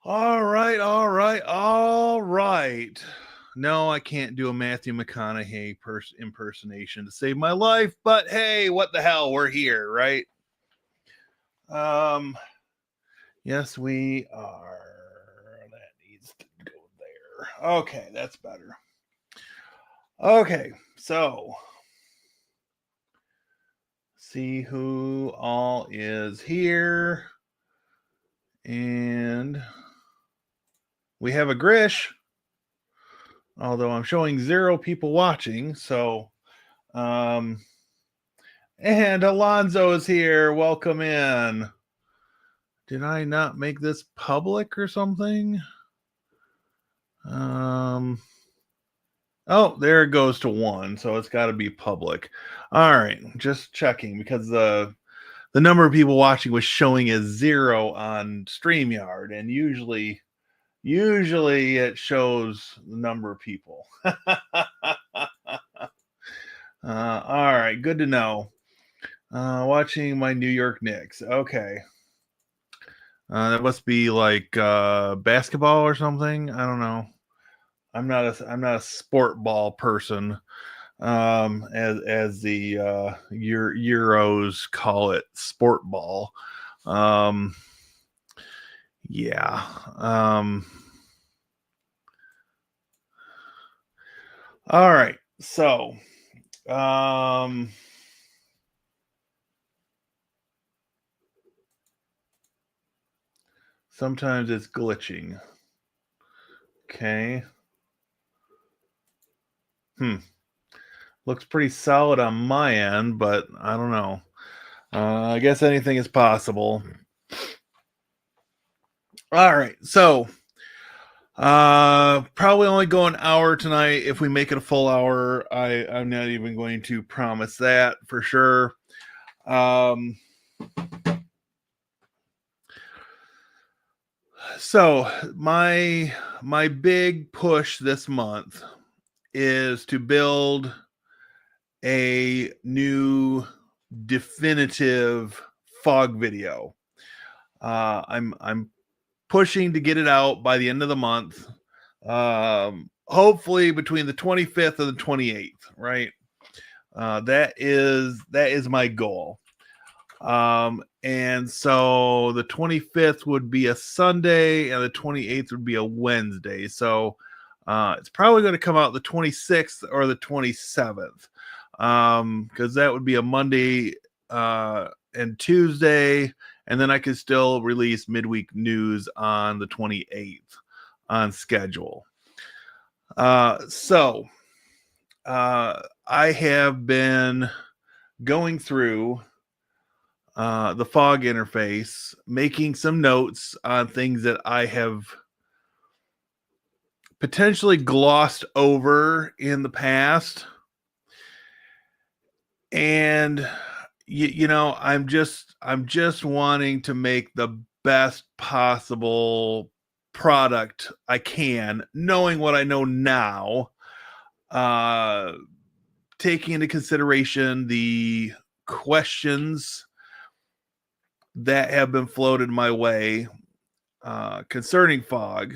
All right, all right, all right. No, I can't do a Matthew McConaughey impersonation to save my life, but hey, what the hell? We're here, right? Um, yes, we are. That needs to go there. Okay, that's better. Okay, so see who all is here. And we have a Grish, although I'm showing 0 people watching, so um and Alonzo is here. Welcome in. Did I not make this public or something? Um Oh, there it goes to 1, so it's got to be public. All right, just checking because the number of people watching was showing as 0 on StreamYard, and usually it shows the number of people. All right, good to know. Watching my New York Knicks. Okay. That must be like basketball or something. I don't know. I'm not a sport ball person, as the Euros call it, sport ball. Um, yeah. All right. So, um, sometimes it's glitching. Okay. Looks pretty solid on my end, but I don't know. I guess anything is possible. All right. So, probably only go an hour tonight. If we make it a full hour, I'm not even going to promise that for sure. So my big push this month is to build a new definitive fog video. I'm pushing to get it out by the end of the month. Hopefully between the 25th and the 28th, right? That is my goal. And so the 25th would be a Sunday and the 28th would be a Wednesday. So it's probably going to come out the 26th or the 27th, because that would be a Monday and Tuesday, and then I could still release midweek news on the 28th on schedule. So I have been going through the fog interface, making some notes on things that I have potentially glossed over in the past. And I'm just wanting to make the best possible product I can, knowing what I know now, taking into consideration the questions that have been floated my way concerning fog,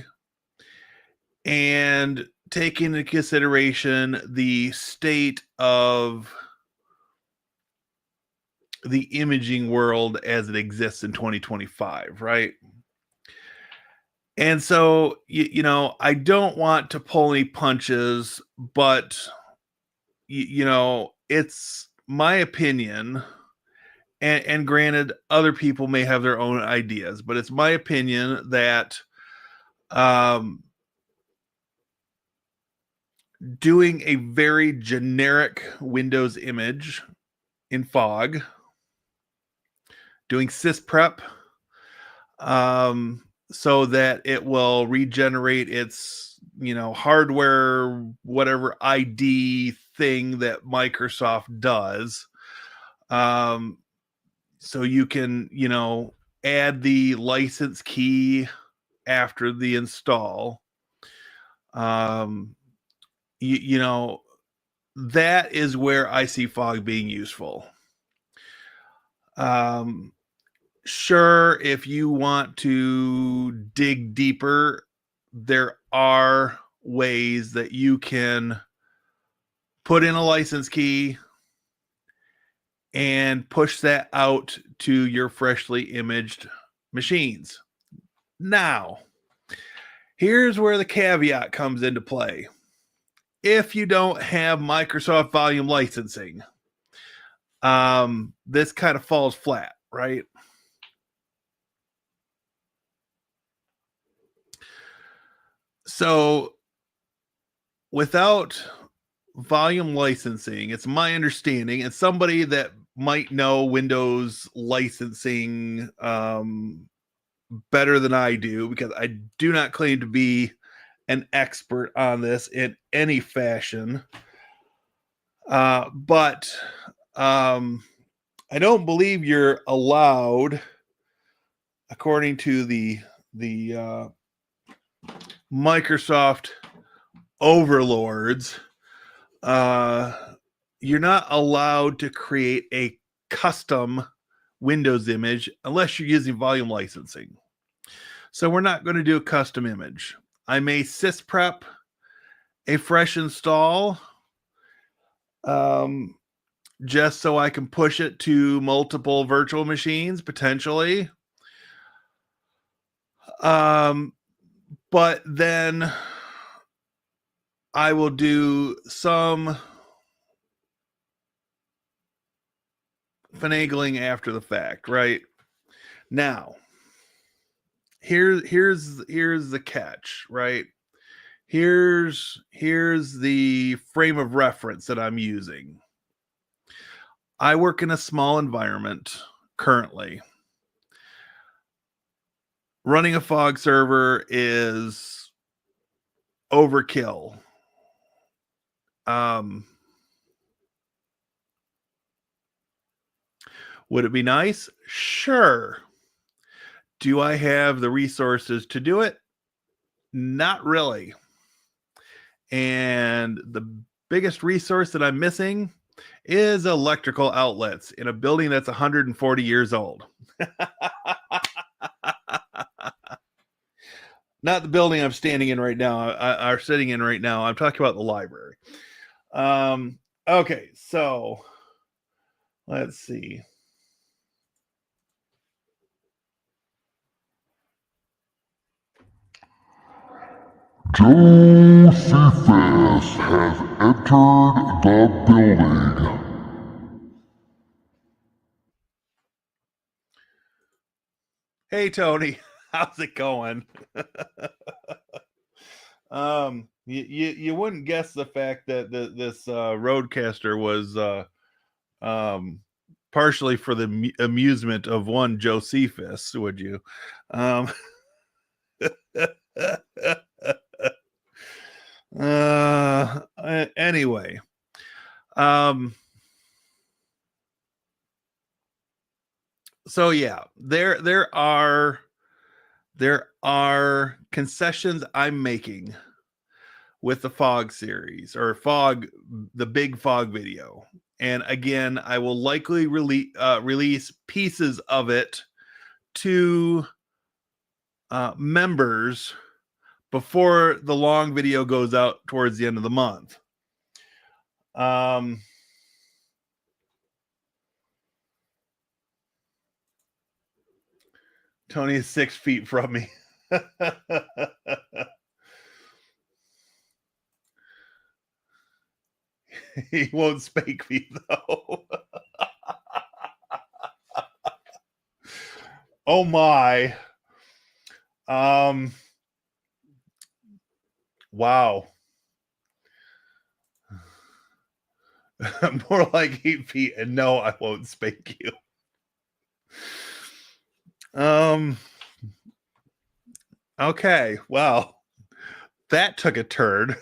and taking into consideration the state of the imaging world as it exists in 2025, right? And so, I don't want to pull any punches, but, it's my opinion. And granted, other people may have their own ideas, but it's my opinion that um, doing a very generic Windows image in fog, doing sysprep, so that it will regenerate its hardware, whatever ID thing that Microsoft does, so you can add the license key after the install. um you know that is where I see fog being useful. um Sure, if you want to dig deeper, there are ways that you can put in a license key and push that out to your freshly imaged machines. Now, here's where the caveat comes into play. If you don't have Microsoft volume licensing, this kind of falls flat, right? So without volume licensing, it's my understanding, and somebody that might know Windows licensing better than I do, because I do not claim to be an expert on this in any fashion. But I don't believe you're allowed, according to the Microsoft overlords, you're not allowed to create a custom Windows image unless you're using volume licensing. So we're not going to do a custom image. I may sysprep a fresh install, just so I can push it to multiple virtual machines potentially. But then I will do some finagling after the fact, right? Now, here's the catch, right? Here's the frame of reference that I'm using. I work in a small environment currently. Running a fog server is overkill. Would it be nice? Sure. Do I have the resources to do it? Not really. And the biggest resource that I'm missing is electrical outlets in a building that's 140 years old. Not the building I'm standing in right now, are sitting in right now. I'm talking about the library. Okay, so let's see. Josephus has entered the building. Hey, Tony, how's it going? You wouldn't guess the fact that this Roadcaster was partially for the amusement of one Josephus, would you? Anyway, so yeah, there are concessions I'm making with the Fog series, or the big Fog video. And again, I will likely release pieces of it to members before the long video goes out towards the end of the month. Tony is 6 feet from me. He won't spank me though. Oh my. Wow. More like 8 feet, and no, I won't spank you. Okay, well, that took a turn.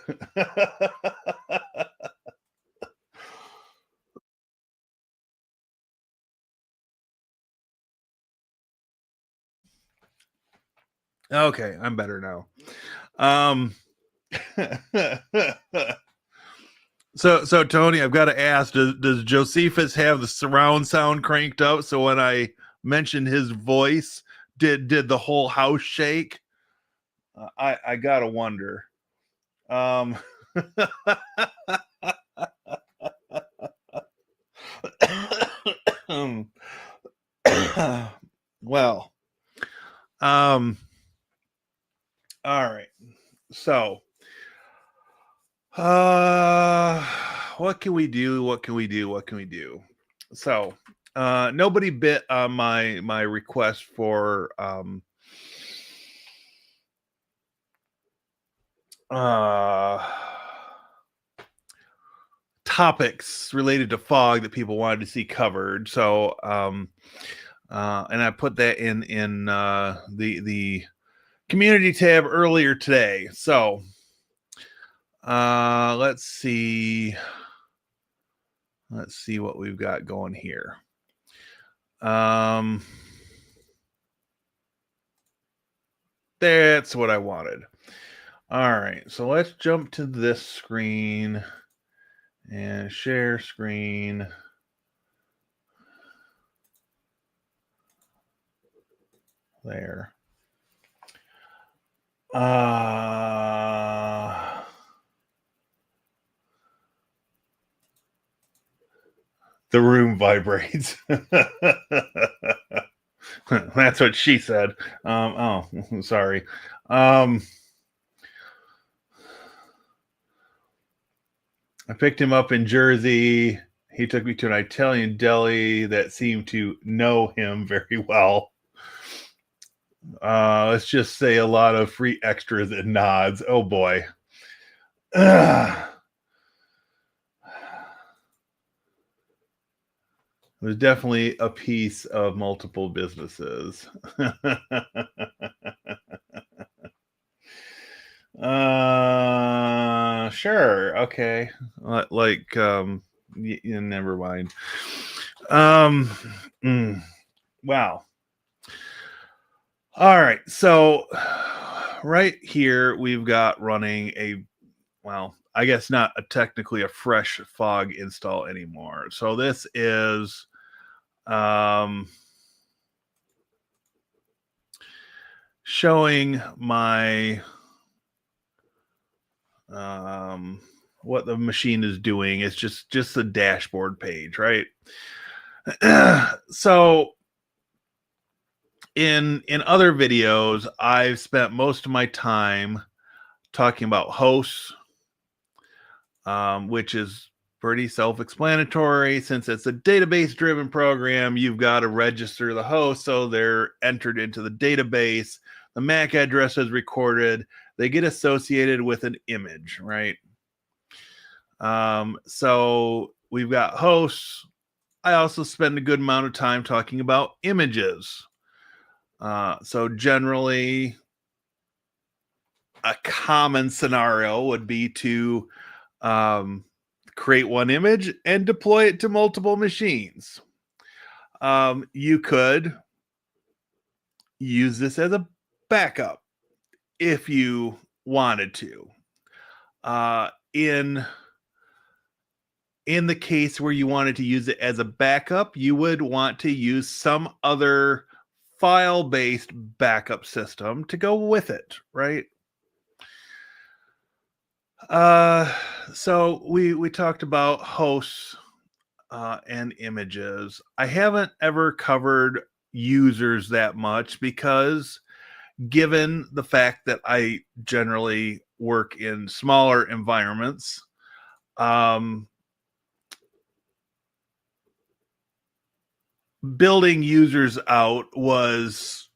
Okay, I'm better now. So Tony, I've got to ask, does Josephus have the surround sound cranked up so when I mentioned his voice, did the whole house shake? I gotta wonder. Um, well, all right. So, what can we do? What can we do? What can we do? So, nobody bit on my request for topics related to fog that people wanted to see covered. So, and I put that in the community tab earlier today. So, let's see what we've got going here. That's what I wanted. All right, so let's jump to this screen and share screen. There. The room vibrates. That's what she said. Oh, sorry. I picked him up in Jersey. He took me to an Italian deli that seemed to know him very well. Let's just say a lot of free extras and nods. Oh boy. It was definitely a piece of multiple businesses. Sure. Okay. Like, never mind. Wow. All right. So, right here, we've got running I guess not technically a fresh fog install anymore. So this is showing my what the machine is doing. It's just the dashboard page, right? So in other videos, I've spent most of my time talking about hosts, which is pretty self-explanatory. Since it's a database-driven program, you've got to register the host, so they're entered into the database. The MAC address is recorded. They get associated with an image, right? So we've got hosts. I also spend a good amount of time talking about images. So generally, a common scenario would be to create one image and deploy it to multiple machines. You could use this as a backup if you wanted to. In the case where you wanted to use it as a backup, you would want to use some other file-based backup system to go with it, right? So we talked about hosts and images. I haven't ever covered users that much because given the fact that I generally work in smaller environments, building users out was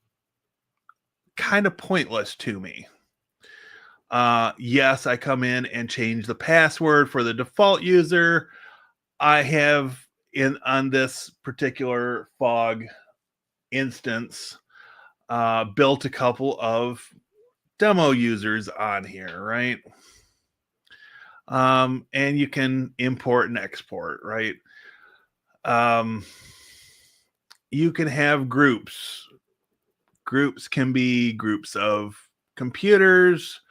kind of pointless to me. Yes, I come in and change the password for the default user. I have on this particular fog instance built a couple of demo users on here, right? And you can import and export, right? You can have groups. Groups can be groups of computers,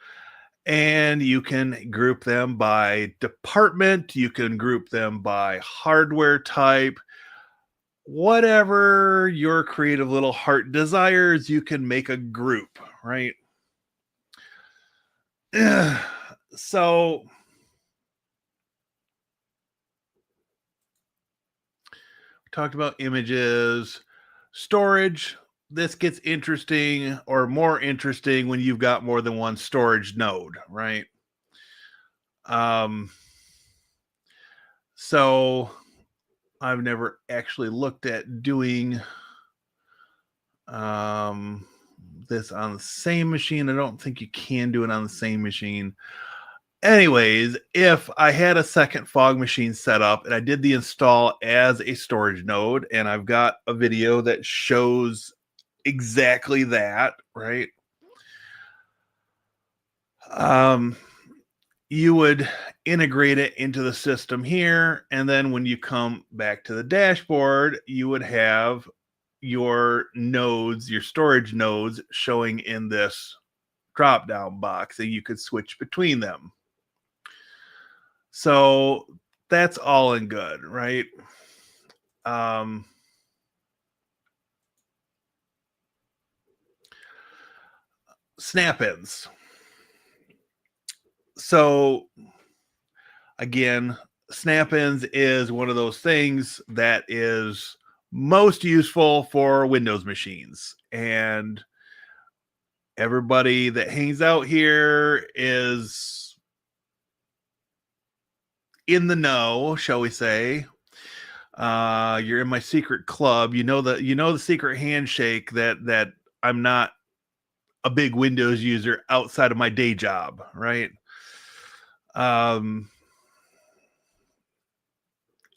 and you can group them by department. You can group them by hardware type. whatever your creative little heart desires, you can make a group, right? So we talked about images, storage. This gets interesting or more interesting when you've got more than one storage node, right? So I've never actually looked at doing this on the same machine. I don't think you can do it on the same machine. Anyways, if I had a second fog machine set up and I did the install as a storage node, and I've got a video that shows exactly that, right? You would integrate it into the system here, and then when you come back to the dashboard, you would have your nodes, your storage nodes, showing in this drop down box, and you could switch between them. So that's all in good, right? Snap-ins. So again, snap-ins is one of those things that is most useful for Windows machines, and everybody that hangs out here is in the know, shall we say. You're in my secret club. You know the secret handshake that I'm not a big Windows user outside of my day job, right?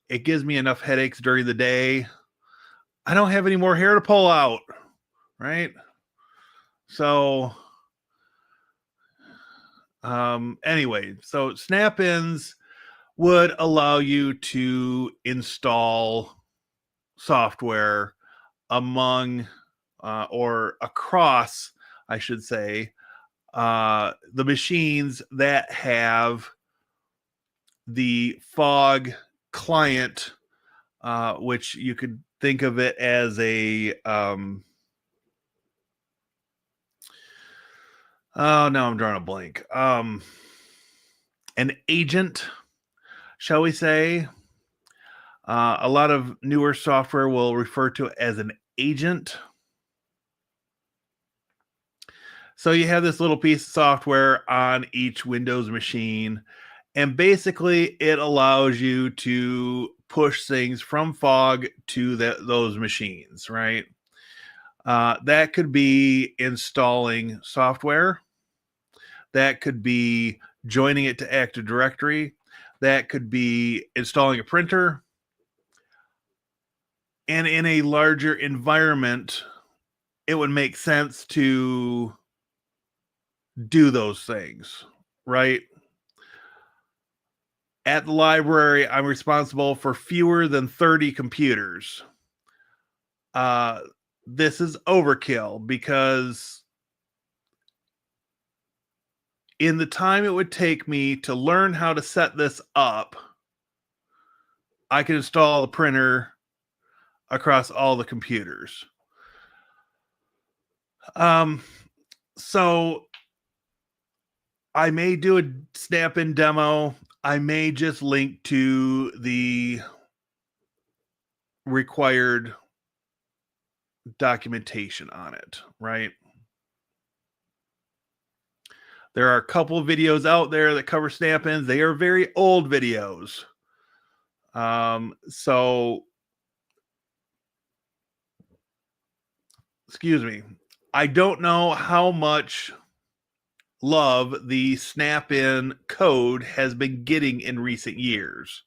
It gives me enough headaches during the day. I don't have any more hair to pull out, right? So anyway, so snap-ins would allow you to install software among or across, I should say, the machines that have the fog client, which you could think of it as a oh, now I'm drawing a blank. An agent, shall we say? A lot of newer software will refer to it as an agent. So you have this little piece of software on each Windows machine, and basically it allows you to push things from fog to those machines, right? That could be installing software. That could be joining it to Active Directory. That could be installing a printer. And in a larger environment, it would make sense to do those things, right? At the library, I'm responsible for fewer than 30 computers. This is overkill because in the time it would take me to learn how to set this up, I can install a printer across all the computers. So I may do a snap-in demo. I may just link to the required documentation on it, right? There are a couple of videos out there that cover snap-ins. They are very old videos. So excuse me. I don't know how much love the snap-in code has been getting in recent years.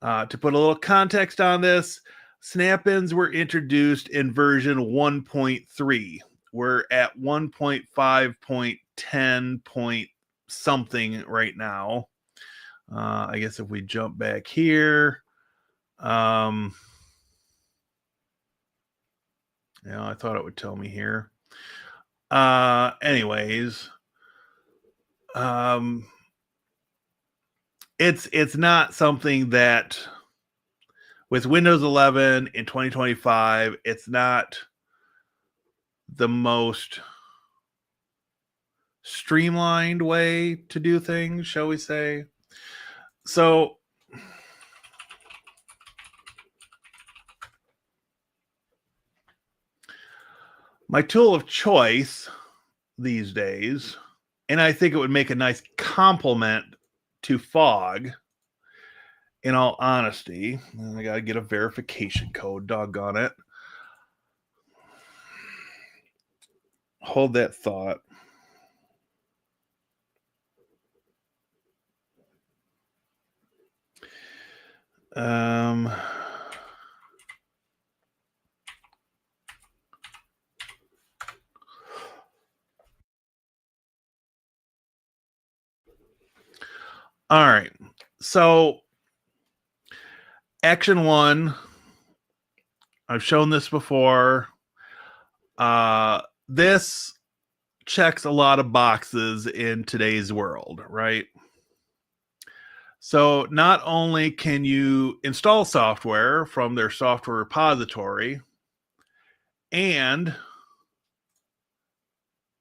To put a little context on this, snap-ins were introduced in version 1.3. We're at 1.5.10 point something right now. I guess if we jump back here, I thought it would tell me here. Anyways, it's not something that with Windows 11 in 2025, it's not the most streamlined way to do things, shall we say. So my tool of choice these days, and I think it would make a nice complement to Fog, in all honesty. I got to get a verification code, doggone it. Hold that thought. All right. So Action 1, I've shown this before. This checks a lot of boxes in today's world, right? So not only can you install software from their software repository, and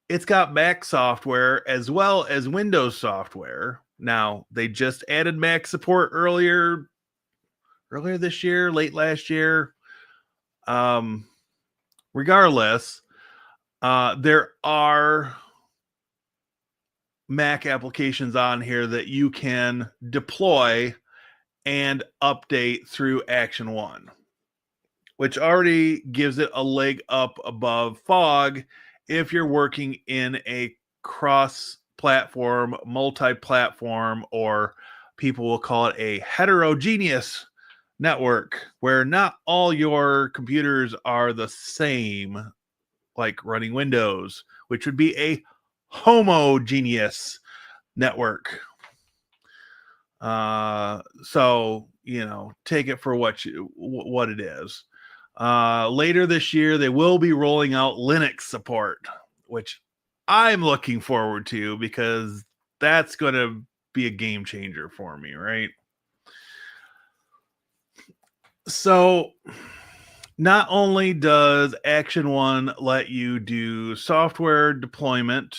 it's got Mac software as well as Windows software. Now, they just added Mac support earlier this year, late last year. Regardless, there are Mac applications on here that you can deploy and update through Action 1, which already gives it a leg up above Fog if you're working in a cross-platform, multi-platform, or people will call it a heterogeneous network, where not all your computers are the same, like running Windows, which would be a homogeneous network. So, take it for what it is. Later this year, they will be rolling out Linux support, which I'm looking forward to because that's going to be a game changer for me, right? So not only does Action 1 let you do software deployment,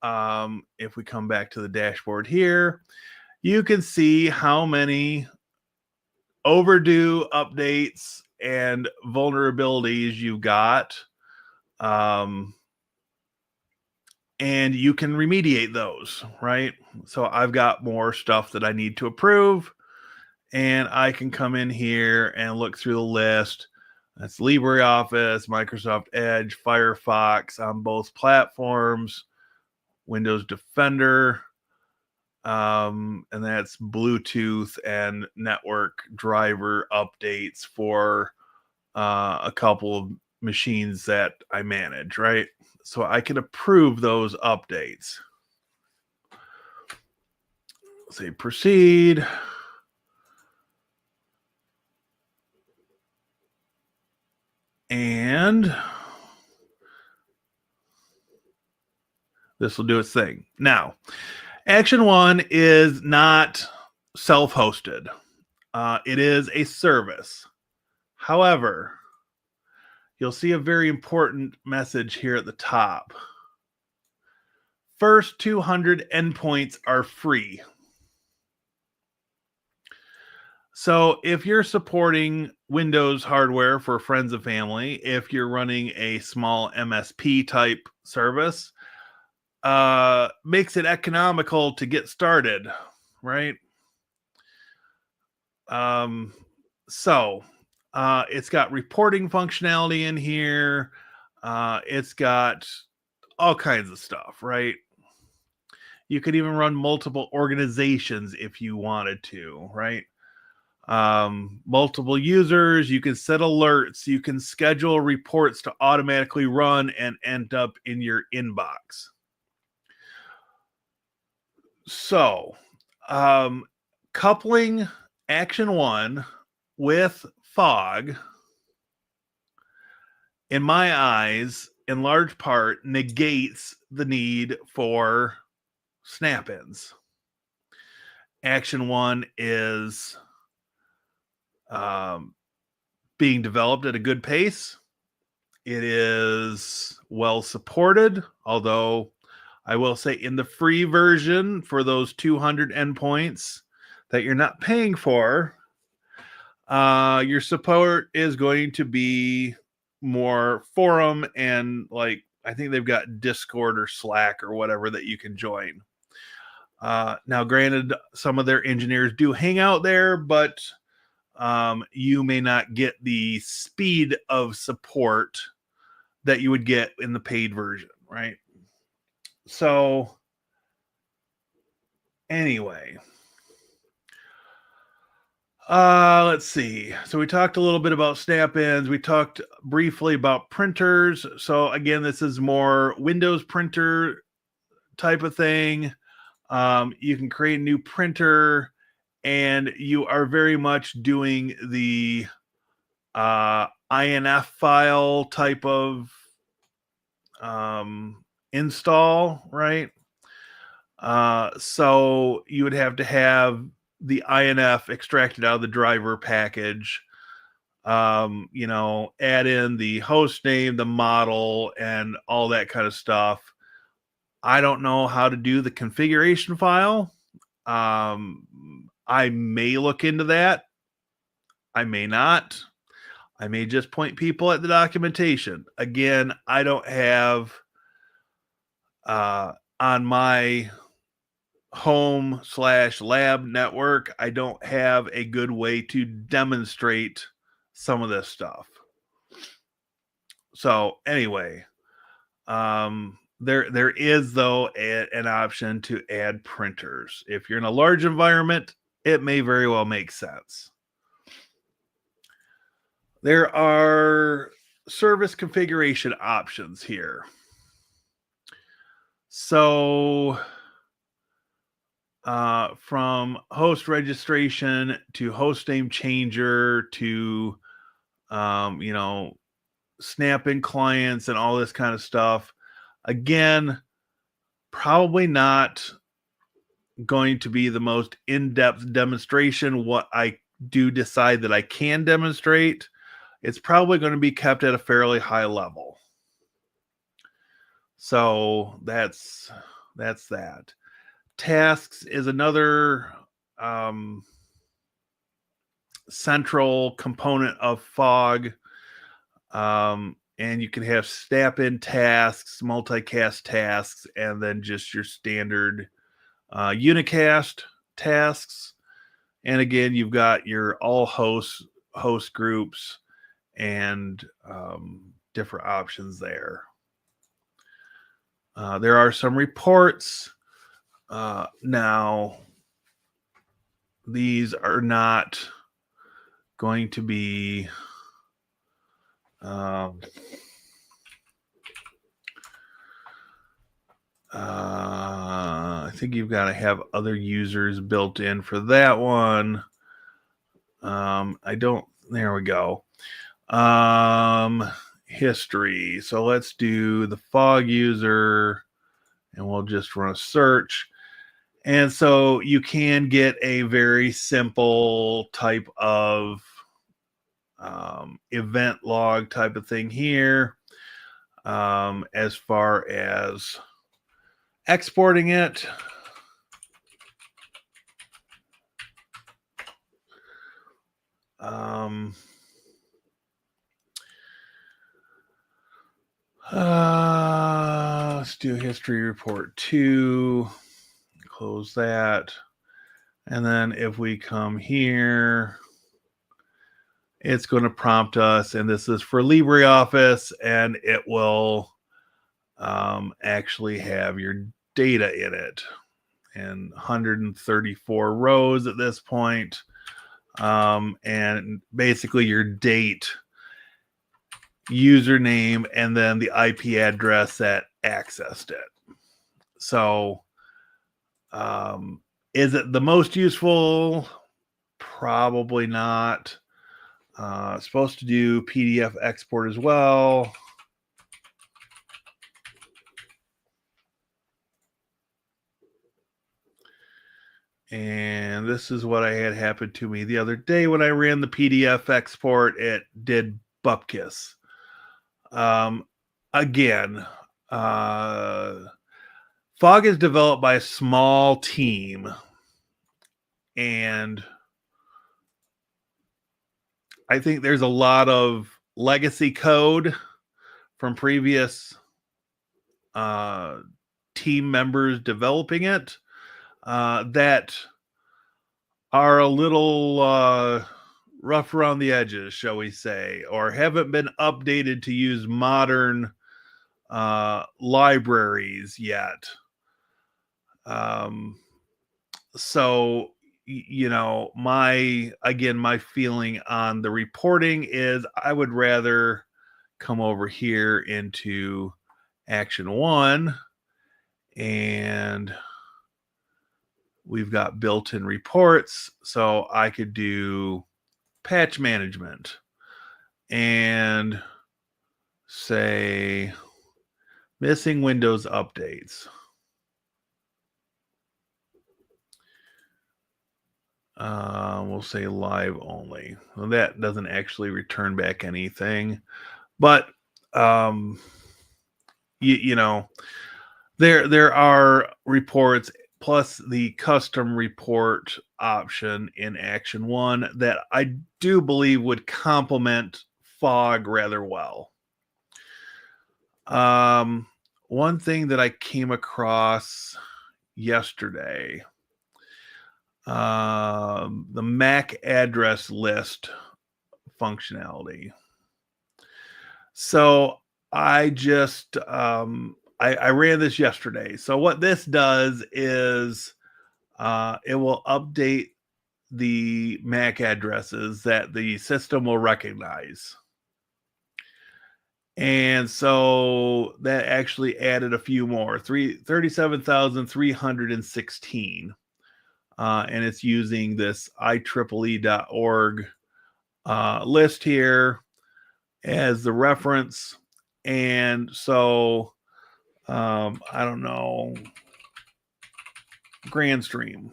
if we come back to the dashboard here, you can see how many overdue updates and vulnerabilities you've got. And you can remediate those, right? So I've got more stuff that I need to approve, and I can come in here and look through the list. That's LibreOffice, Microsoft Edge, Firefox on both platforms, Windows Defender, and that's Bluetooth and network driver updates for a couple of machines that I manage, right? So I can approve those updates. Say proceed. And this will do its thing. Now, Action 1 is not self-hosted. It is a service. However, you'll see a very important message here at the top. First 200 endpoints are free. So if you're supporting Windows hardware for friends and family, if you're running a small MSP type service, makes it economical to get started, right? So it's got reporting functionality in here. It's got all kinds of stuff, right? You could even run multiple organizations if you wanted to, right? Multiple users, you can set alerts, you can schedule reports to automatically run and end up in your inbox. So, coupling Action 1 with Fog, in my eyes, in large part, negates the need for snap-ins. Action 1 is being developed at a good pace. It is well supported, although I will say in the free version for those 200 endpoints that you're not paying for, your support is going to be more forum and like I think they've got Discord or Slack or whatever that you can join. Now, granted, some of their engineers do hang out there, but you may not get the speed of support that you would get in the paid version, right? So, anyway, let's see. So we talked a little bit about snap-ins. We talked briefly about printers. So again, this is more Windows printer type of thing. You can create a new printer, and you are very much doing the INF file type of install, right? So you would have to have the INF extracted out of the driver package, add in the host name, the model, and all that kind of stuff. I don't know how to do the configuration file. I may look into that. I may not. I may just point people at the documentation. Again, I don't have on my home/lab network, I don't have a good way to demonstrate some of this stuff. So anyway, there is though an option to add printers. If you're in a large environment, it may very well make sense. There are service configuration options here. So from host registration to host name changer to snap-in clients and all this kind of stuff. Again, probably not going to be the most in-depth demonstration. What I do decide that I can demonstrate, it's probably going to be kept at a fairly high level. So that's that. Tasks is another central component of Fog. And you can have snap-in tasks, multicast tasks, and then just your standard unicast tasks. And again, you've got your all host groups and different options there. There are some reports. Now, these are not going to be I think you've got to have other users built in for that one. There we go. History. So let's do the Fog user and we'll just run a search. And so you can get a very simple type of event log type of thing here as far as exporting it. Let's do history report 2. Close that. And then if we come here, it's going to prompt us, and this is for LibreOffice, and it will actually have your data in it. And 134 rows at this point. And basically your date, username, and then the IP address that accessed it. So is it the most useful? Probably not. Supposed to do PDF export as well. And this is what I had happen to me the other day when I ran the PDF export. It did bupkis. Again, Fog is developed by a small team, and I think there's a lot of legacy code from previous team members developing it that are a little rough around the edges, shall we say, or haven't been updated to use modern libraries yet. So my feeling on the reporting is I would rather come over here into Action 1, and we've got built-in reports, so I could do patch management and say missing Windows updates. We'll say live only. Well, that doesn't actually return back anything, but there are reports plus the custom report option in Action 1 that I do believe would complement Fog rather well. One thing that I came across yesterday, the MAC address list functionality. So I just I ran this yesterday. So what this does is it will update the MAC addresses that the system will recognize. And so that actually added a few more, 37,316. And it's using this IEEE.org list here as the reference. And so, I don't know, Grandstream.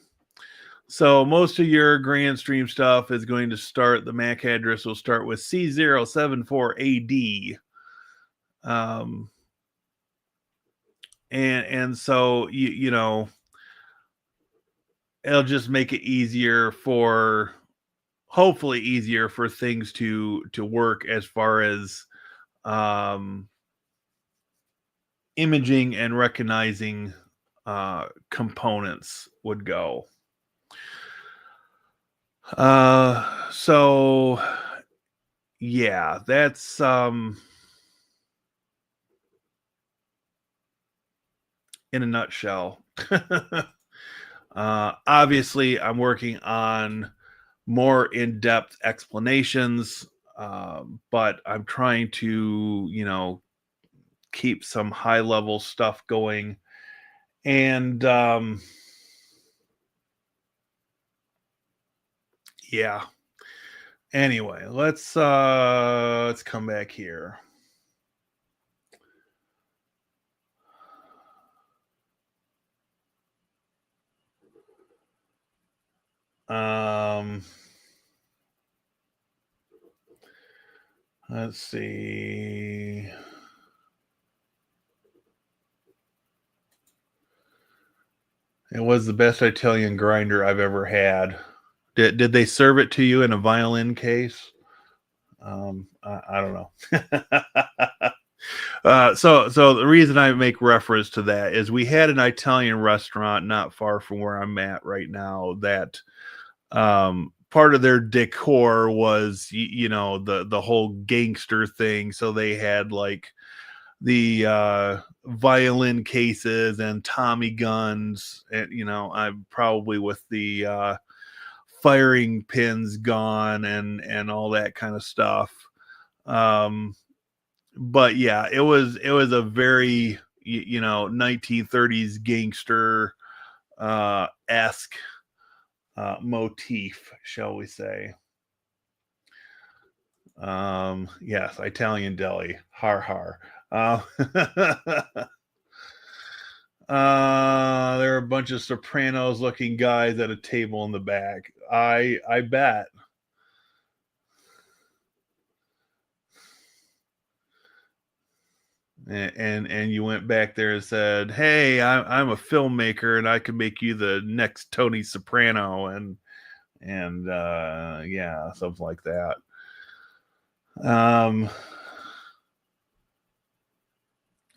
So most of your Grandstream stuff is going to start, the MAC address will start with C074AD. And so it'll just make it easier for, hopefully easier for things to work as far as imaging and recognizing components would go. So yeah, that's in a nutshell. Obviously, I'm working on more in-depth explanations, but I'm trying to, keep some high-level stuff going. And yeah. Anyway, let's come back here. Let's see. It was the best Italian grinder I've ever had. Did they serve it to you in a violin case? I don't know. So the reason I make reference to that is we had an Italian restaurant not far from where I'm at right now that part of their decor was the whole gangster thing. So they had like the violin cases and Tommy guns, and I'm probably with the firing pins gone and all that kind of stuff. But yeah, it was a very 1930s gangster esque motif, shall we say. Yes, Italian deli, har har. There are a bunch of Sopranos looking guys at a table in the back. I bet. And you went back there and said, "Hey, I'm a filmmaker and I can make you the next Tony Soprano," and yeah, something like that.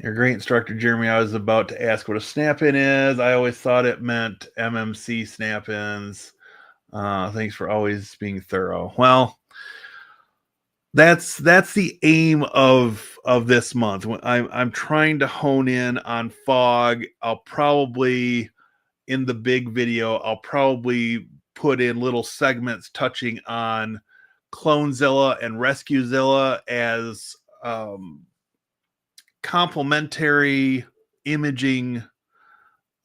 Your great instructor, Jeremy. I was about to ask what a snap-in is. I always thought it meant MMC snap-ins. Thanks for always being thorough. Well, that's the aim of this month. I'm trying to hone in on fog. I'll probably in the big video, I'll probably put in little segments touching on Clonezilla and Rescuezilla as complementary imaging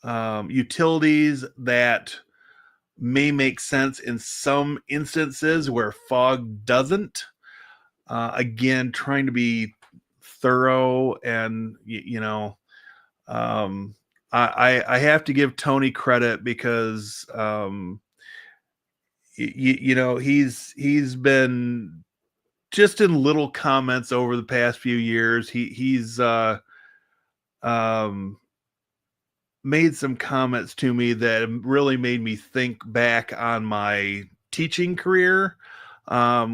utilities that may make sense in some instances where fog doesn't. Again, trying to be thorough and I have to give Tony credit because he's been just in little comments over the past few years. He's made some comments to me that really made me think back on my teaching career,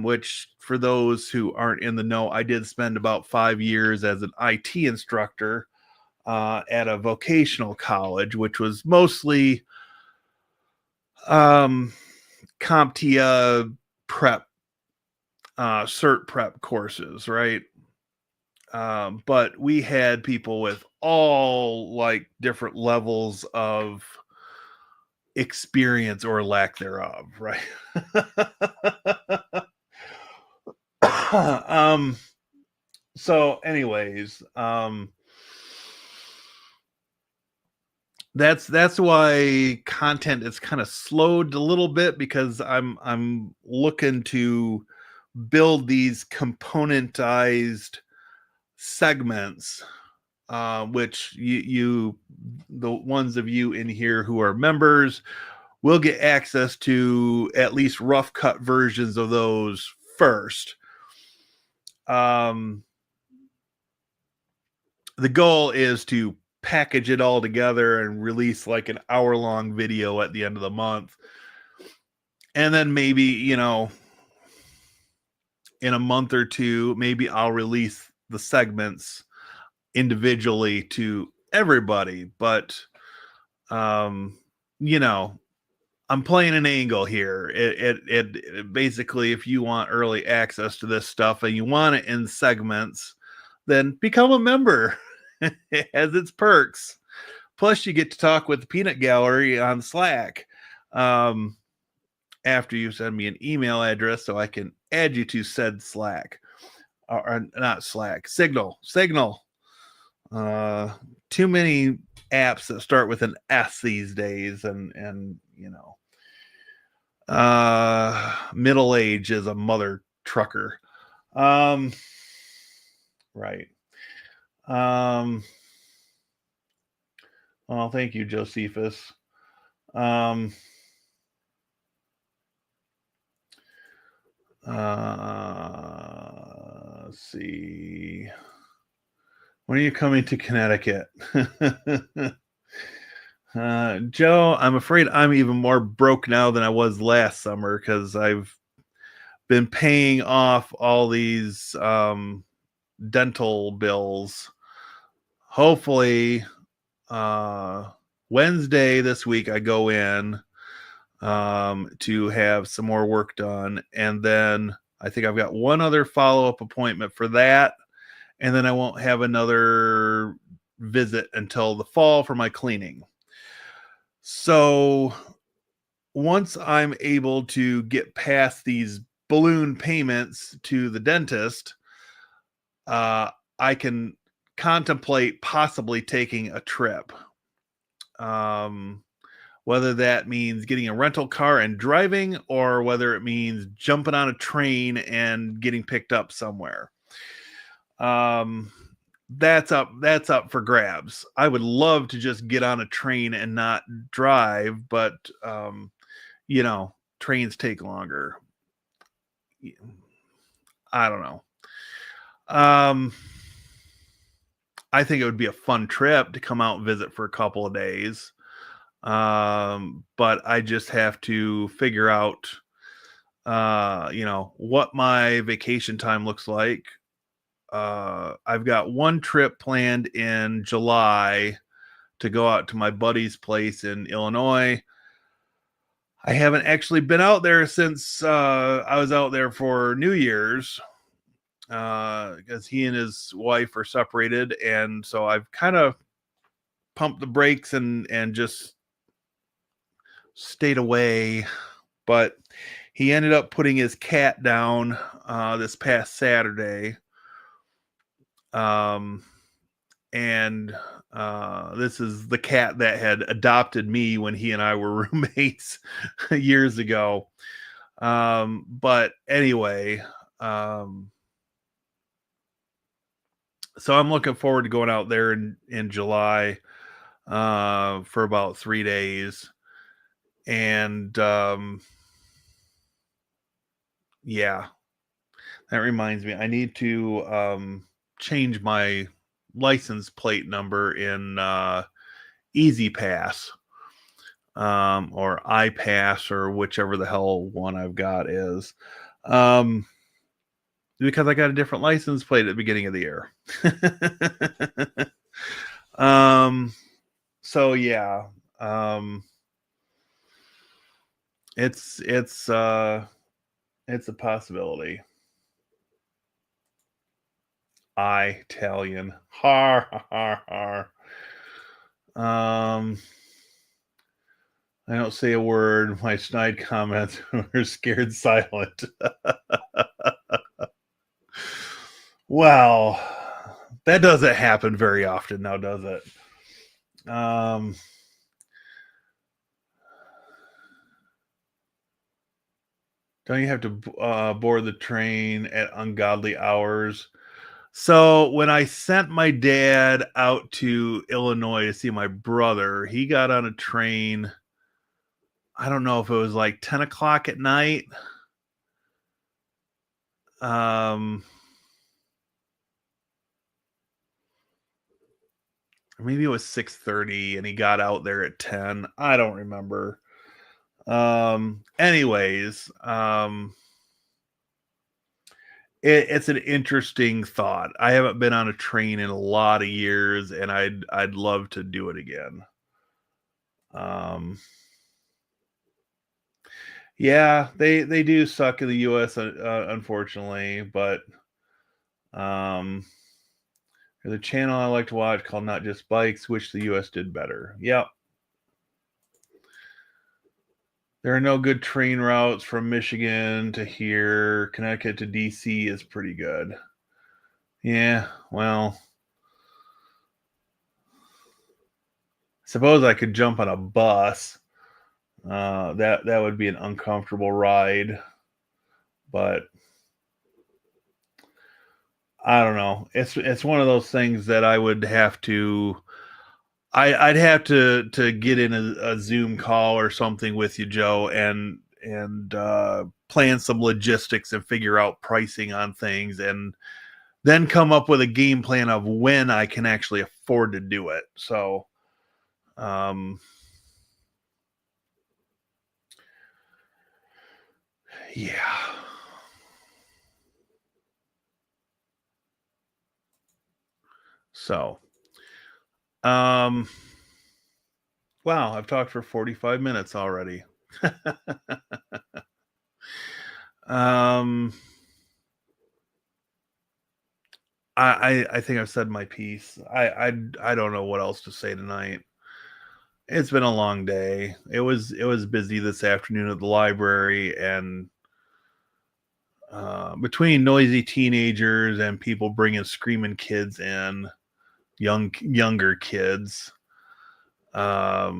which for those who aren't in the know, I did spend about 5 years as an IT instructor at a vocational college, which was mostly CompTIA prep, cert prep courses, right? But we had people with all like different levels of experience or lack thereof, right? So anyways, that's why content is kind of slowed a little bit, because I'm looking to build these componentized segments, which you the ones of you in here who are members will get access to at least rough cut versions of those first. The goal is to package it all together and release like an hour-long video at the end of the month. And then maybe, in a month or two, maybe I'll release the segments individually to everybody. But, I'm playing an angle here. It basically, if you want early access to this stuff and you want it in segments, then become a member. It has its perks. Plus, you get to talk with the Peanut Gallery on Slack after you send me an email address so I can add you to said Slack. Or not Slack, Signal. Too many apps that start with an S these days, and middle age is a mother trucker. Right. Well, thank you, Josephus. Let's see. When are you coming to Connecticut? Joe, I'm afraid I'm even more broke now than I was last summer because I've been paying off all these dental bills. Hopefully, Wednesday this week I go in to have some more work done, and then I think I've got one other follow-up appointment for that, and then I won't have another visit until the fall for my cleaning. So once I'm able to get past these balloon payments to the dentist, I can contemplate possibly taking a trip. Whether that means getting a rental car and driving, or whether it means jumping on a train and getting picked up somewhere. that's up for grabs. I would love to just get on a train and not drive, but trains take longer. I don't know. I think it would be a fun trip to come out and visit for a couple of days. But I just have to figure out what my vacation time looks like. I've got one trip planned in July to go out to my buddy's place in Illinois. I haven't actually been out there since I was out there for New Year's because he and his wife are separated, and so I've kind of pumped the brakes and just stayed away. But he ended up putting his cat down this past Saturday. And this is the cat that had adopted me when he and I were roommates years ago. But anyway, so I'm looking forward to going out there in July for about 3 days. And yeah, that reminds me, I need to change my license plate number in E-ZPass or iPass or whichever the hell one I've got is, because I got a different license plate at the beginning of the year. So yeah, it's a possibility. Italian. Har har har. I don't say a word. My snide comments were scared silent. Well, that doesn't happen very often now, does it? Don't you have to board the train at ungodly hours? So when I sent my dad out to Illinois to see my brother, he got on a train. I don't know if it was like 10 o'clock at night. Maybe it was 6:30 and he got out there at 10. I don't remember. Anyways, it's an interesting thought. I haven't been on a train in a lot of years, and I'd love to do it again. Yeah, they do suck in the U.S. Unfortunately, but there's a channel I like to watch called Not Just Bikes. Wish the U.S. did better. Yep. There are no good train routes from Michigan to here. Connecticut to DC is pretty good. Yeah, well, suppose I could jump on a bus. That would be an uncomfortable ride, but I don't know. It's one of those things that I would have to. I'd have to get in a Zoom call or something with you, Joe, and plan some logistics and figure out pricing on things, and then come up with a game plan of when I can actually afford to do it. So, yeah. So, wow, I've talked for 45 minutes already. I think I've said my piece. I don't know what else to say tonight. It's been a long day. It was busy this afternoon at the library, and between noisy teenagers and people bringing screaming kids in, younger kids, I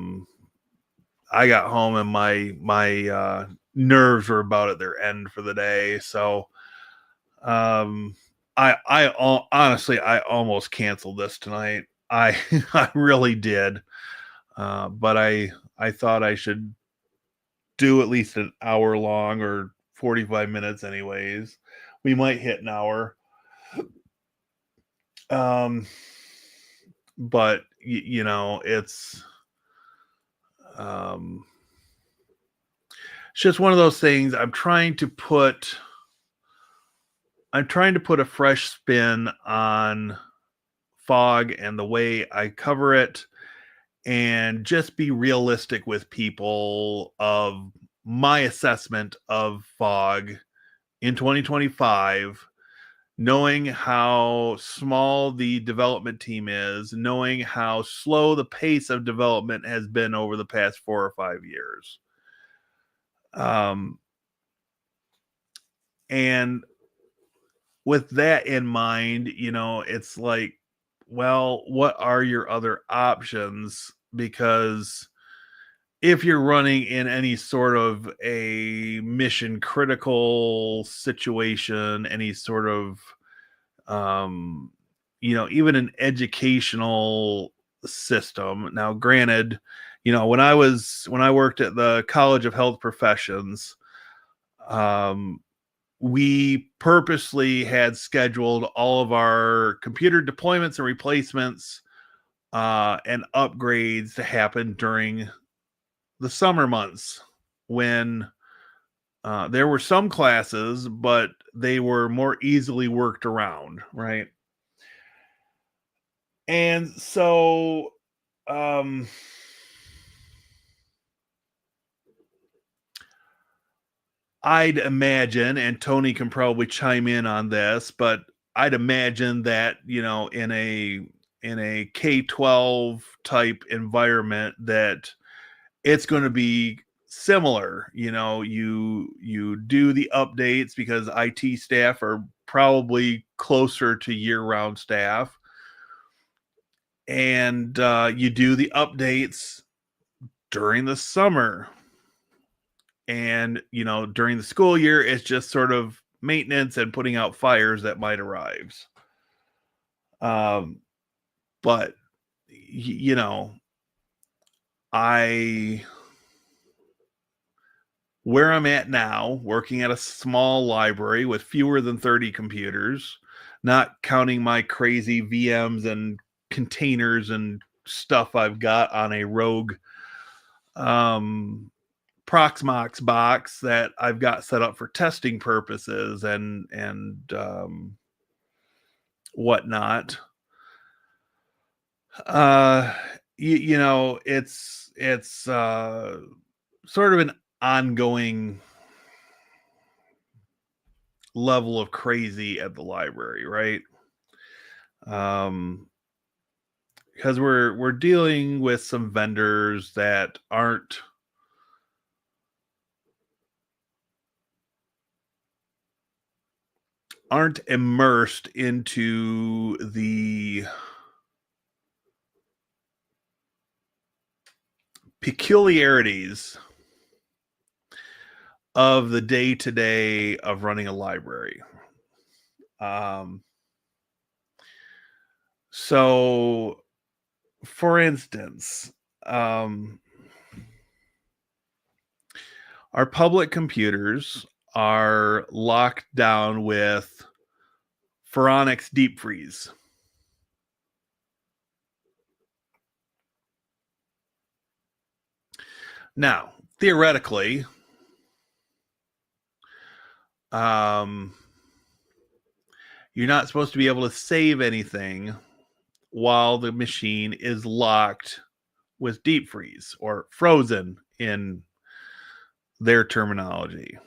got home and my nerves were about at their end for the day. So I honestly, I almost canceled this tonight. I I really did. But I thought I should do at least an hour long or 45 minutes anyways. We might hit an hour. But um it's just one of those things. I'm trying to put a fresh spin on fog and the way I cover it, and just be realistic with people of my assessment of fog in 2025, knowing how small the development team is, knowing how slow the pace of development has been over the past 4 or 5 years. And with that in mind, it's like, well, what are your other options? Because if you're running in any sort of a mission critical situation, any sort of, even an educational system. Now, granted, when I worked at the College of Health Professions, um, we purposely had scheduled all of our computer deployments and replacements and upgrades to happen during the summer months, when there were some classes, but they were more easily worked around, right? And so, um, I'd imagine, and Tony can probably chime in on this, but I'd imagine that, in a K-12 type environment, that it's going to be similar. You do the updates because IT staff are probably closer to year-round staff, and you do the updates during the summer. And during the school year, it's just sort of maintenance and putting out fires that might arise. But I where I'm at now, working at a small library with fewer than 30 computers, not counting my crazy VMs and containers and stuff I've got on a rogue Proxmox box that I've got set up for testing purposes and whatnot. It's sort of an ongoing level of crazy at the library, right? Because we're dealing with some vendors that aren't immersed into the peculiarities of the day-to-day of running a library. So, for instance, our public computers are locked down with Phoronix deep freeze. Now, theoretically, you're not supposed to be able to save anything while the machine is locked with deep freeze, or frozen in their terminology.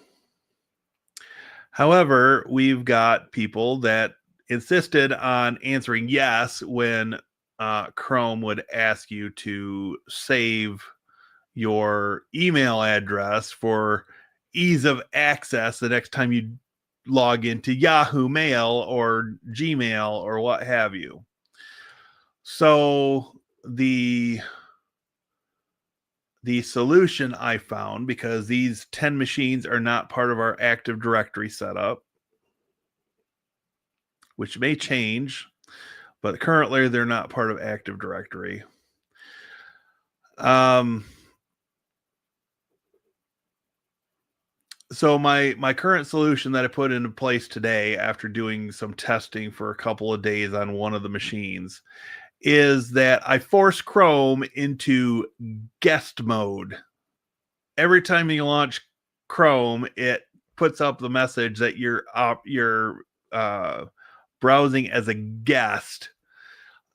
However, we've got people that insisted on answering yes when Chrome would ask you to save your email address for ease of access the next time you log into Yahoo Mail or Gmail or what have you. So the solution I found, because these 10 machines are not part of our Active Directory setup, which may change, but currently they're not part of Active Directory. So my current solution that I put into place today after doing some testing for a couple of days on one of the machines is that I force Chrome into guest mode. Every time you launch Chrome, it puts up the message that you're browsing as a guest.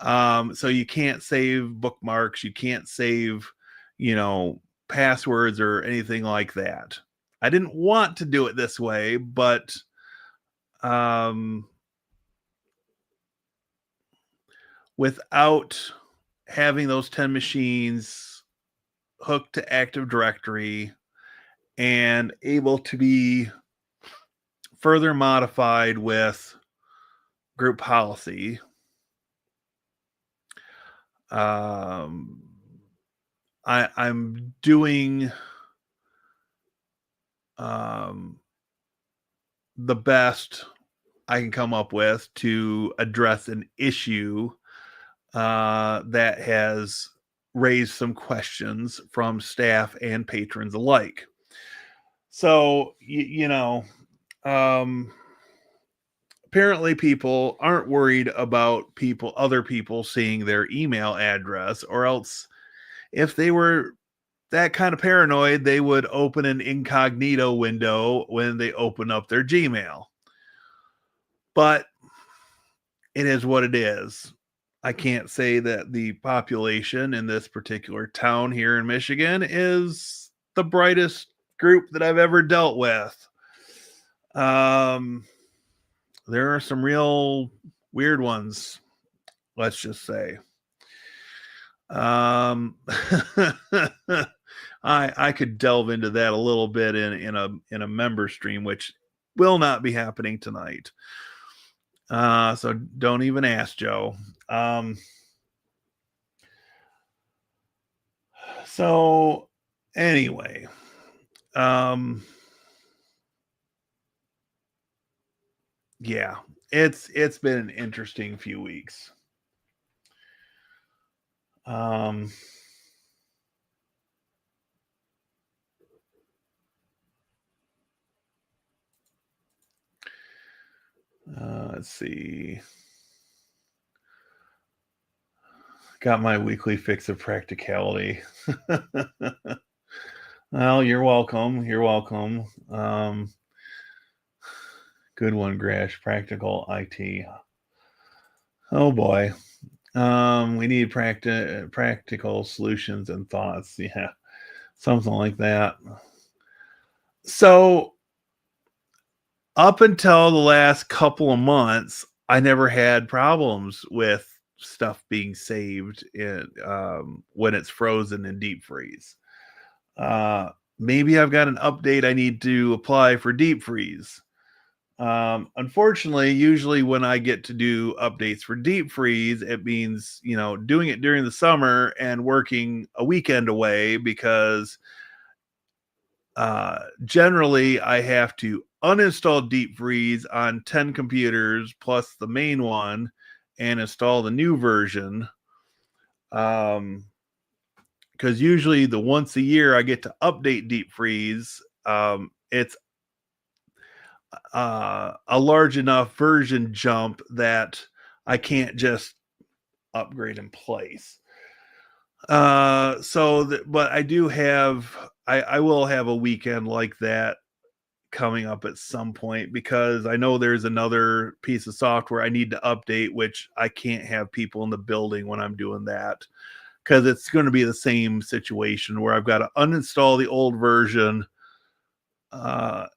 So you can't save bookmarks, you can't save, passwords or anything like that. I didn't want to do it this way, but without having those 10 machines hooked to Active Directory and able to be further modified with group policy, I'm doing the best I can come up with to address an issue that has raised some questions from staff and patrons alike. So, apparently people aren't worried about other people seeing their email address, or else if they were that kind of paranoid, they would open an incognito window when they open up their Gmail. But it is what it is. I can't say that the population in this particular town here in Michigan is the brightest group that I've ever dealt with. There are some real weird ones, let's just say. I could delve into that a little bit in a member stream, which will not be happening tonight. So don't even ask, Joe. So anyway, yeah, it's been an interesting few weeks. Let's see. Got my weekly fix of practicality. Well, you're welcome. You're welcome. Good one, Grash. Practical IT. Oh boy. We need practical solutions and thoughts. Yeah, something like that. So up until the last couple of months, I never had problems with stuff being saved in when it's frozen in deep freeze. Maybe I've got an update I need to apply for deep freeze. Unfortunately, usually when I get to do updates for deep freeze, it means, doing it during the summer and working a weekend away, because generally I have to uninstall deep freeze on 10 computers plus the main one and install the new version. Because usually the once a year I get to update deep freeze, it's a large enough version jump that I can't just upgrade in place. But I do have, I will have a weekend like that coming up at some point, because I know there's another piece of software I need to update, which I can't have people in the building when I'm doing that, because it's going to be the same situation where I've got to uninstall the old version. And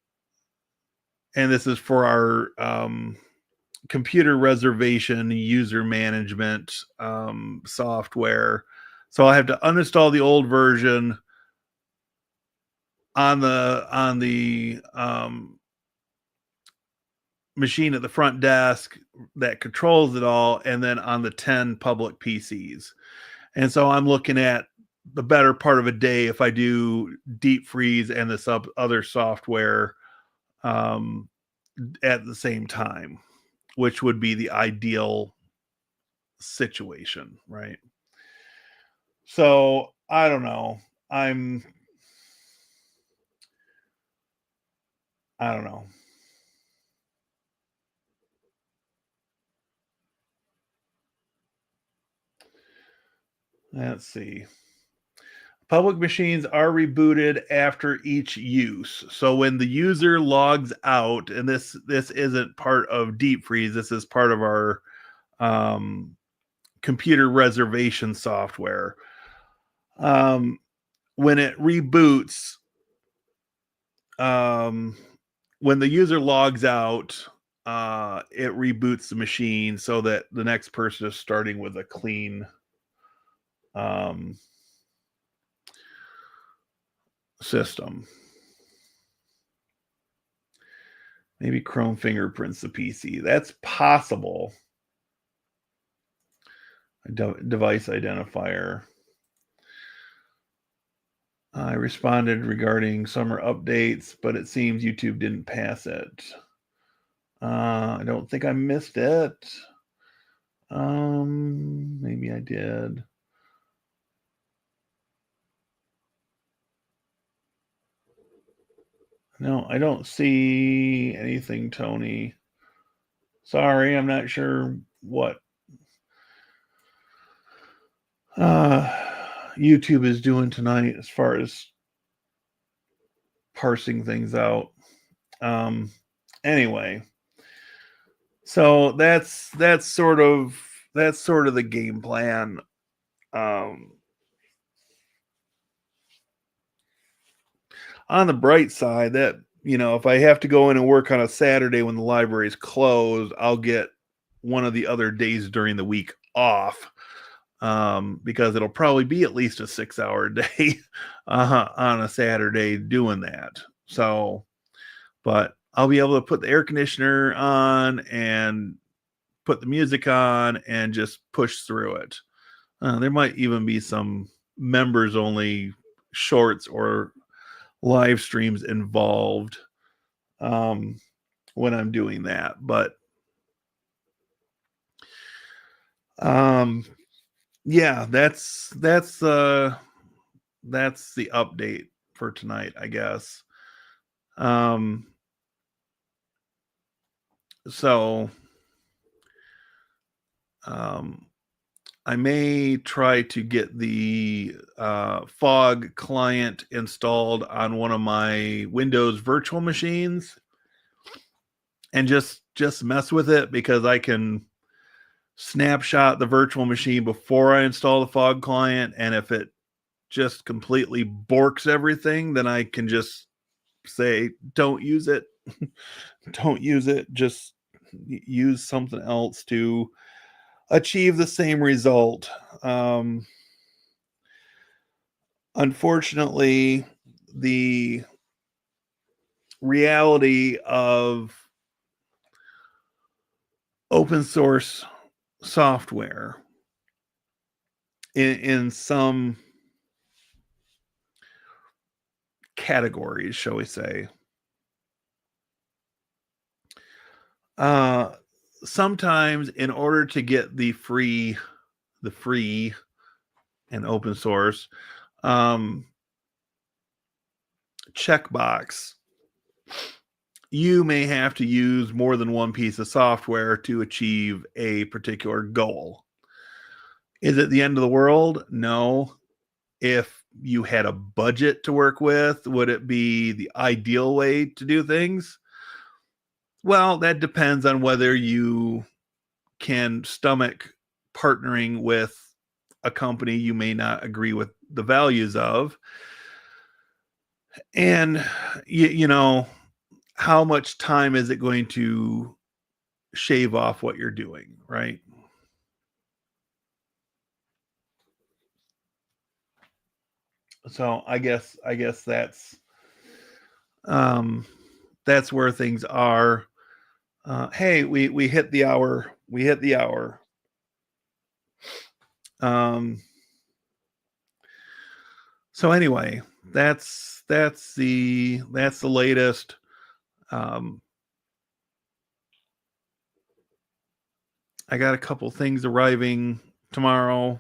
this is for our computer reservation user management software. So I have to uninstall the old version on the machine at the front desk that controls it all, and then on the 10 public PCs. And so I'm looking at the better part of a day if I do deep freeze and this other software at the same time. which would be the ideal situation, right? So I don't know. I don't know. Let's see. Public machines are rebooted after each use. So when the user logs out, and this isn't part of Deep Freeze, this is part of our computer reservation software. When it reboots, when the user logs out, it reboots the machine so that the next person is starting with a clean system. Maybe Chrome fingerprints the PC. That's possible. Device identifier. I responded regarding summer updates, but it seems YouTube didn't pass it. I don't think I missed it. Maybe I did. No, I don't see anything, Tony. Sorry, I'm not sure what YouTube is doing tonight as far as parsing things out. Anyway, so that's sort of the game plan. On the bright side, that, you know, if I have to go in and work on a Saturday when the library is closed, I'll get one of the other days during the week off, because it'll probably be at least a 6-hour day on a Saturday doing that. So, but I'll be able to put the air conditioner on and put the music on and just push through it. There might even be some members only shorts or live streams involved when I'm doing that. But yeah, that's the update for tonight, I guess. So I may try to get the Fog client installed on one of my Windows virtual machines and just mess with it, because I can snapshot the virtual machine before I install the Fog client, and if it just completely borks everything, then I can just say, don't use it. Don't use it. Just use something else to achieve the same result. Unfortunately, the reality of open source software in some categories, shall we say, sometimes in order to get the free and open source checkbox, you may have to use more than one piece of software to achieve a particular goal. Is it the end of the world? No. If you had a budget to work with, would it be the ideal way to do things? Well, that depends on whether you can stomach partnering with a company you may not agree with the values of. And, you know, how much time is it going to shave off what you're doing, right? So I guess that's where things are. Hey, we hit the hour. We hit the hour. So anyway, that's the latest. I got a couple things arriving tomorrow.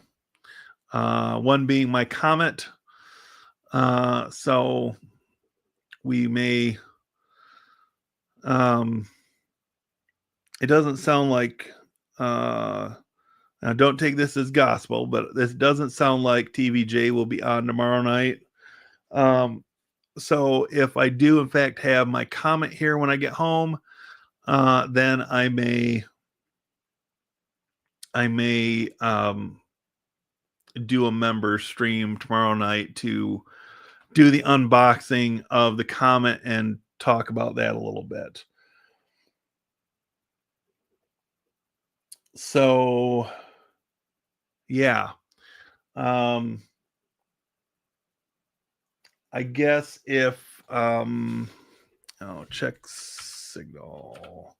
One being my Comet. So we may. It doesn't sound like. Now, don't take this as gospel, but this doesn't sound like TVJ will be on tomorrow night. So if I do, in fact, have my Comet here when I get home, then I may do a member stream tomorrow night to do the unboxing of the Comet and talk about that a little bit. So, yeah. I guess if check signal.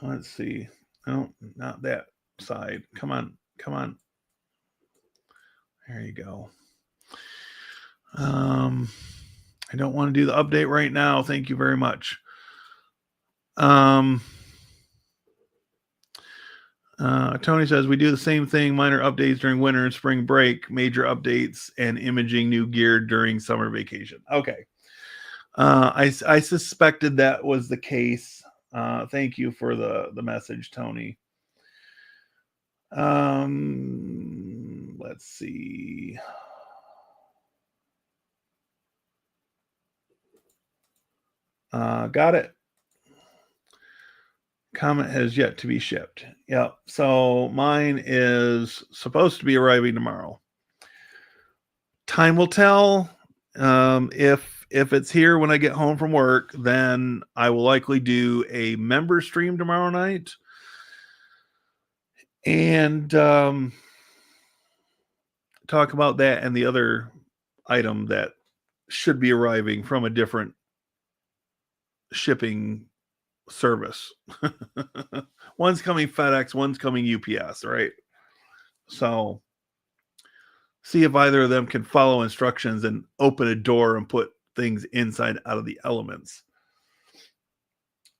Let's see. No, not that side. Come on. There you go. I don't want to do the update right now. Thank you very much. Tony says we do the same thing, minor updates during winter and spring break, major updates and imaging new gear during summer vacation. Okay. I suspected that was the case. Thank you for the message, Tony. Let's see. Got it. Comet has yet to be shipped. Yep. So mine is supposed to be arriving tomorrow. Time will tell. If it's here when I get home from work, then I will likely do a member stream tomorrow night. And talk about that and the other item that should be arriving from a different shipping service. One's coming FedEx, one's coming UPS, right? So see if either of them can follow instructions and open a door and put things inside out of the elements.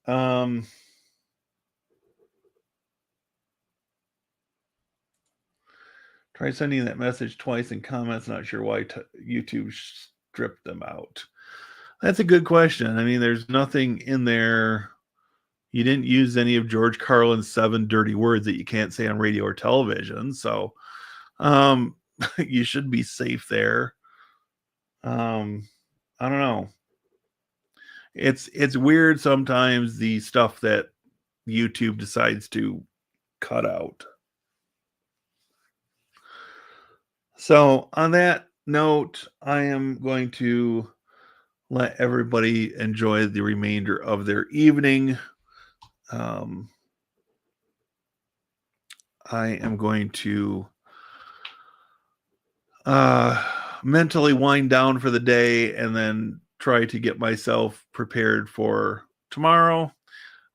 Try sending that message twice in comments. Not sure why YouTube stripped them out. That's a good question. I mean, there's nothing in there. You didn't use any of George Carlin's 7 dirty words that you can't say on radio or television. So you should be safe there. I don't know. It's weird sometimes, the stuff that YouTube decides to cut out. So on that note, I am going to let everybody enjoy the remainder of their evening. I am going to mentally wind down for the day and then try to get myself prepared for tomorrow. At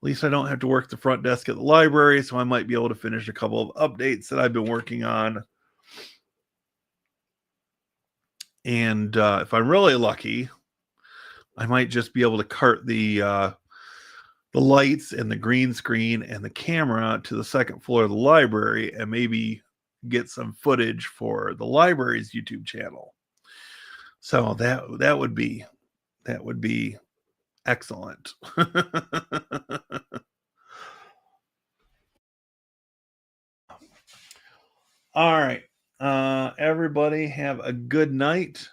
least I don't have to work the front desk at the library, so I might be able to finish a couple of updates that I've been working on. And if I'm really lucky, I might just be able to cart the lights and the green screen and the camera to the second floor of the library and maybe get some footage for the library's YouTube channel. So that would be excellent. All right. Everybody have a good night,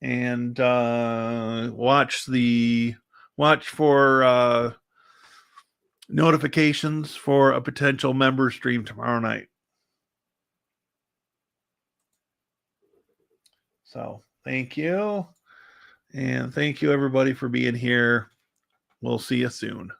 and watch for notifications for a potential member stream tomorrow night. So thank you. And thank you everybody for being here. We'll see you soon.